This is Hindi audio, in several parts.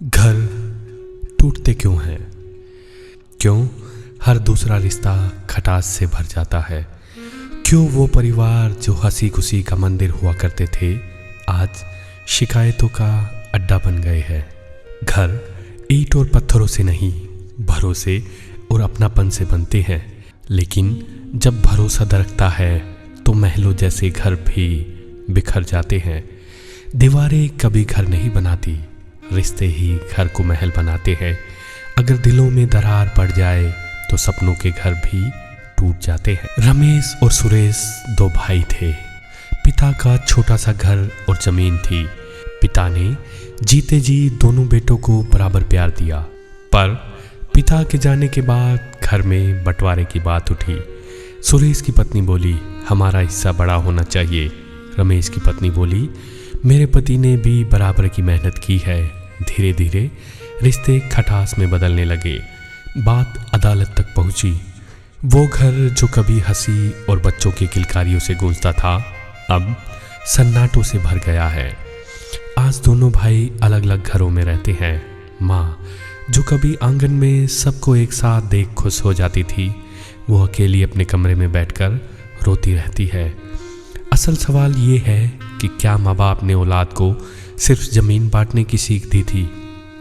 घर टूटते क्यों हैं? क्यों हर दूसरा रिश्ता खटास से भर जाता है? क्यों वो परिवार जो हंसी खुशी का मंदिर हुआ करते थे आज शिकायतों का अड्डा बन गए हैं? घर ईंट और पत्थरों से नहीं, भरोसे और अपनापन से बनते हैं। लेकिन जब भरोसा दरकता है तो महलों जैसे घर भी बिखर जाते हैं। दीवारें कभी घर नहीं बनाती, रिश्ते ही घर को महल बनाते हैं। अगर दिलों में दरार पड़ जाए तो सपनों के घर भी टूट जाते हैं। रमेश और सुरेश दो भाई थे। पिता का छोटा सा घर और जमीन थी। पिता ने जीते जी दोनों बेटों को बराबर प्यार दिया, पर पिता के जाने के बाद घर में बंटवारे की बात उठी। सुरेश की पत्नी बोली, हमारा हिस्सा बड़ा होना चाहिए। रमेश की पत्नी बोली, मेरे पति ने भी बराबर की मेहनत की है। धीरे धीरे रिश्ते खटास में बदलने लगे। बात अदालत तक पहुंची। वो घर जो कभी हंसी और बच्चों की किलकारियों से गूंजता था अब सन्नाटों से भर गया है। आज दोनों भाई अलग अलग घरों में रहते हैं। माँ जो कभी आंगन में सबको एक साथ देख खुश हो जाती थी, वो अकेली अपने कमरे में बैठकर रोती रहती है। असल सवाल ये है कि क्या माँ बाप ने औलाद को सिर्फ ज़मीन बांटने की सीख दी थी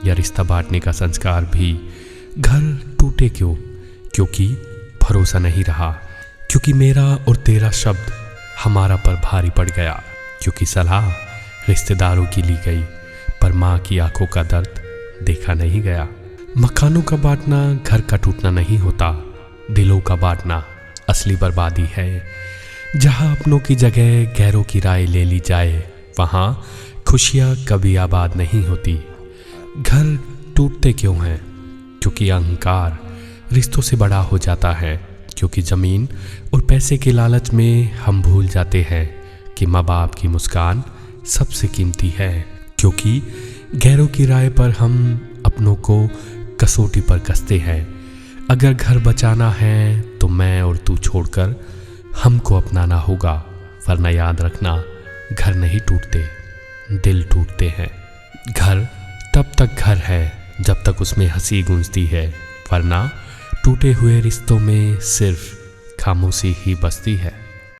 या रिश्ता बांटने का संस्कार भी? घर टूटे क्यों? क्योंकि भरोसा नहीं रहा, क्योंकि मेरा और तेरा शब्द हमारा पर भारी पड़ गया, क्योंकि सलाह रिश्तेदारों की ली गई पर माँ की आंखों का दर्द देखा नहीं गया। मकानों का बांटना घर का टूटना नहीं होता, दिलों का बांटना असली बर्बादी है। जहाँ अपनों की जगह गैरों की राय ले ली जाए, वहाँ खुशियाँ कभी आबाद नहीं होती। घर टूटते क्यों हैं? क्योंकि अहंकार रिश्तों से बड़ा हो जाता है, क्योंकि ज़मीन और पैसे के लालच में हम भूल जाते हैं कि माँ बाप की मुस्कान सबसे कीमती है, क्योंकि गैरों की राय पर हम अपनों को कसौटी पर कसते हैं। अगर घर बचाना है तो मैं और तू छोड़कर हमको अपनाना होगा, वरना याद रखना घर नहीं टूटते, दिल टूटते हैं। घर तब तक घर है जब तक उसमें हंसी गूंजती है, वरना टूटे हुए रिश्तों में सिर्फ खामोशी ही बसती है।